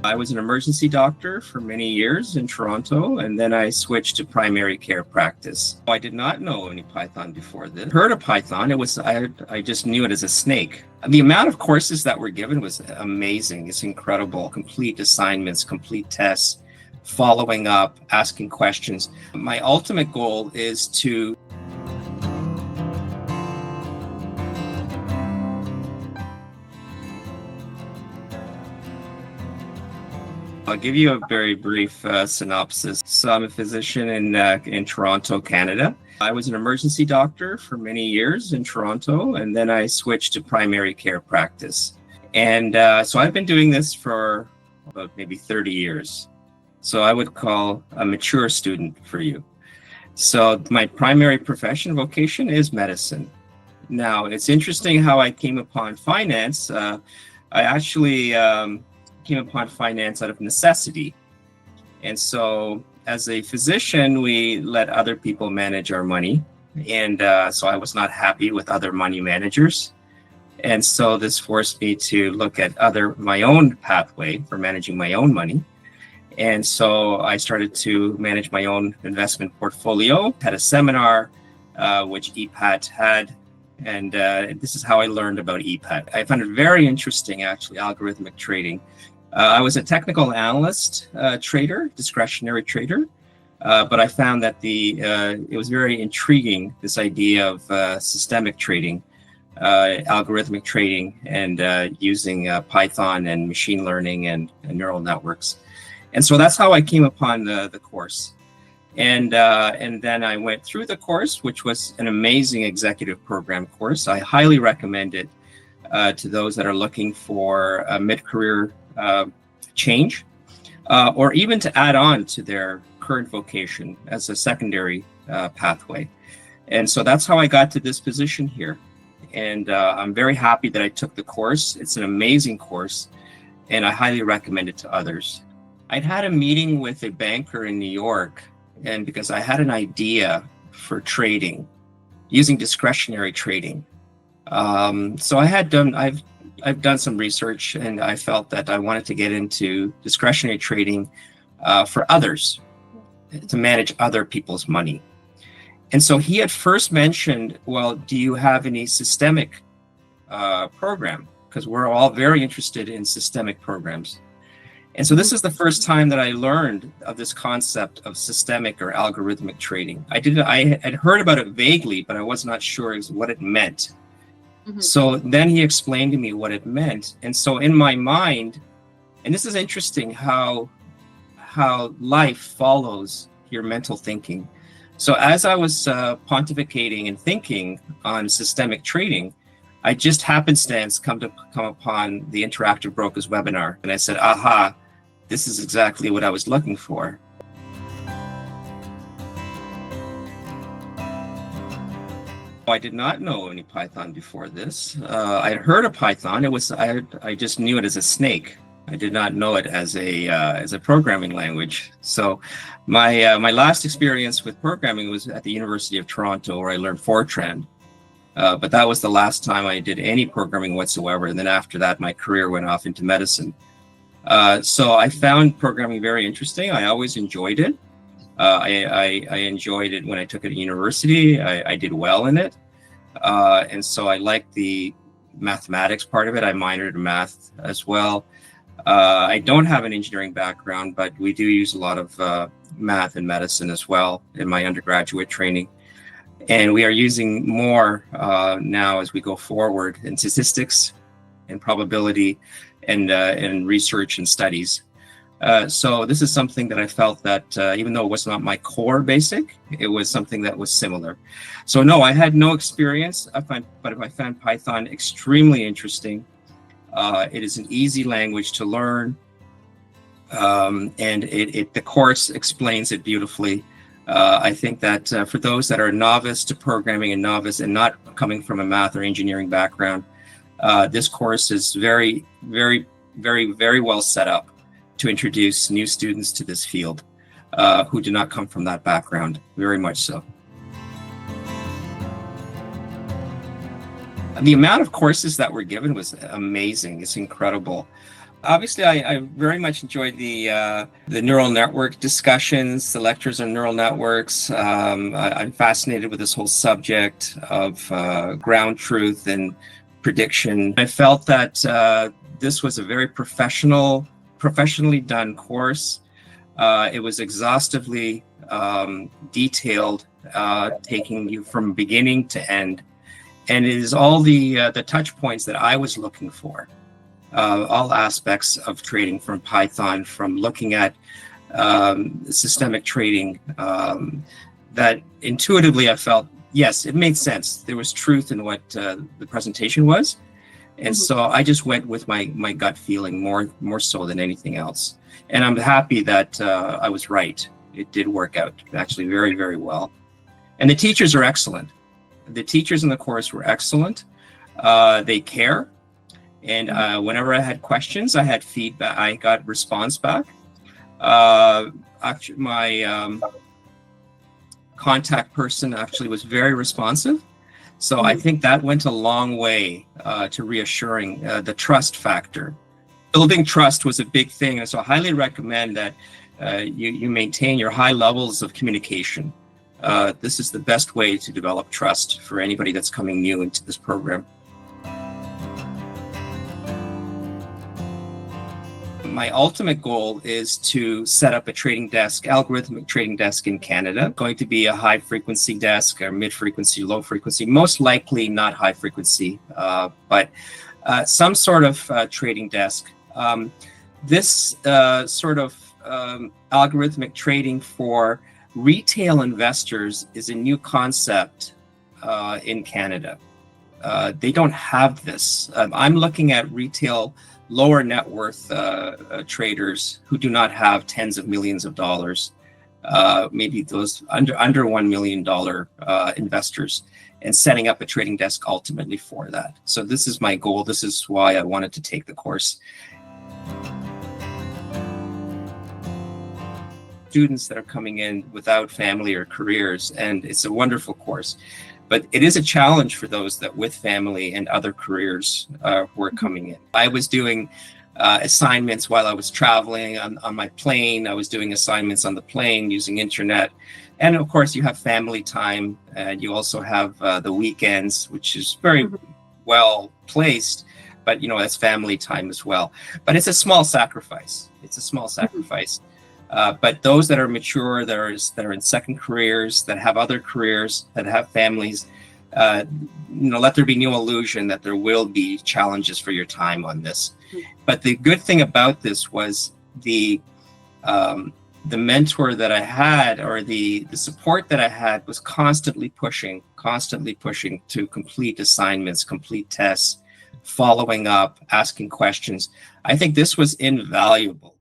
I was an emergency doctor for many years in Toronto, and then I switched to primary care practice. I did not know any Python before this. Heard of Python, I just knew it as a snake. The amount of courses that were given was amazing. It's incredible. Complete assignments, complete tests, following up, asking questions. My ultimate goal is to I'll give you a very brief synopsis. So I'm a physician in Toronto, Canada. I was an emergency doctor for many years in Toronto, and then I switched to primary care practice. And so I've been doing this for about maybe 30 years. So I would call a mature student for you. So my primary profession vocation is medicine. Now, it's interesting how I came upon finance. I actually came upon finance out of necessity. And so as a physician, we let other people manage our money. And so I was not happy with other money managers. And so this forced me to look at my own pathway for managing my own money. And so I started to manage my own investment portfolio, had a seminar, which EPAT had. And this is how I learned about EPAT. I found it very interesting, actually, algorithmic trading. I was a technical analyst trader, discretionary trader, but I found that it was very intriguing, this idea of systemic trading, algorithmic trading, and using Python and machine learning and neural networks. And so that's how I came upon the course. And then I went through the course, which was an amazing executive program course. I highly recommend it to those that are looking for a mid-career change, or even to add on to their current vocation as a secondary pathway. And so that's how I got to this position here. And I'm very happy that I took the course. It's an amazing course, and I highly recommend it to others. I'd had a meeting with a banker in New York, and because I had an idea for trading, using discretionary trading. So I've done some research, and I felt that I wanted to get into discretionary trading for others, to manage other people's money. And so he had first mentioned, well, do you have any systemic program? Because we're all very interested in systemic programs. And so this is the first time that I learned of this concept of systemic or algorithmic trading. I had heard about it vaguely, but I was not sure what it meant. Mm-hmm. So then he explained to me what it meant. And so in my mind, and this is interesting how life follows your mental thinking. So as I was pontificating and thinking on systemic trading, I just happenstance come upon the Interactive Brokers webinar. And I said, aha, this is exactly what I was looking for. I did not know any Python before this. I had heard of Python. I just knew it as a snake. I did not know it as a programming language. So my last experience with programming was at the University of Toronto, where I learned Fortran. But that was the last time I did any programming whatsoever. And then after that, my career went off into medicine. So I found programming very interesting. I always enjoyed it. I enjoyed it when I took it at university. I did well in it. And so I liked the mathematics part of it. I minored in math as well. I don't have an engineering background, but we do use a lot of math in medicine as well in my undergraduate training. And we are using more now as we go forward in statistics and probability and research and studies. So this is something that I felt that even though it was not my core basic, it was something that was similar. So no, I had no experience, but I found Python extremely interesting. It is an easy language to learn, and the course explains it beautifully. I think that for those that are novice to programming and novice and not coming from a math or engineering background, this course is very, very, very, very well set up to introduce new students to this field who do not come from that background, very much so. The amount of courses that were given was amazing. It's incredible. Obviously, I very much enjoyed the neural network discussions, the lectures on neural networks. I'm fascinated with this whole subject of ground truth and prediction. I felt that this was a very professionally done course. It was exhaustively detailed, taking you from beginning to end, and it is all the touch points that I was looking for. All aspects of trading, from Python, from looking at systemic trading, that intuitively I felt, yes, it made sense. There was truth in what the presentation was. And so I just went with my gut feeling more so than anything else. And I'm happy that I was right. It did work out actually very, very well. And the teachers are excellent. The teachers in the course were excellent. They care. And whenever I had questions, I had feedback. I got response back. Actually, my contact person actually was very responsive. So I think that went a long way to reassuring the trust factor. Building trust was a big thing. And so I highly recommend that you maintain your high levels of communication. This is the best way to develop trust for anybody that's coming new into this program. My ultimate goal is to set up a trading desk, algorithmic trading desk in Canada. Going to be a high frequency desk or mid frequency, low frequency, most likely not high frequency, but some sort of trading desk. This sort of algorithmic trading for retail investors is a new concept in Canada. They don't have this. I'm looking at retail lower net worth traders who do not have tens of millions of dollars, maybe those under $1 million investors, and setting up a trading desk ultimately for that. So this is my goal. This is why I wanted to take the course. Students that are coming in without family or careers, and it's a wonderful course. But it is a challenge for those that with family and other careers who are coming in. I was doing assignments while I was traveling on my plane. I was doing assignments on the plane using internet. And of course, you have family time, and you also have the weekends, which is very well placed, but that's family time as well. But it's a small sacrifice. It's a small sacrifice. But those that are mature, that are in second careers, that have other careers, that have families, let there be no illusion that there will be challenges for your time on this. But the good thing about this was the mentor that I had, or the support that I had, was constantly pushing to complete assignments, complete tests, following up, asking questions. I think this was invaluable.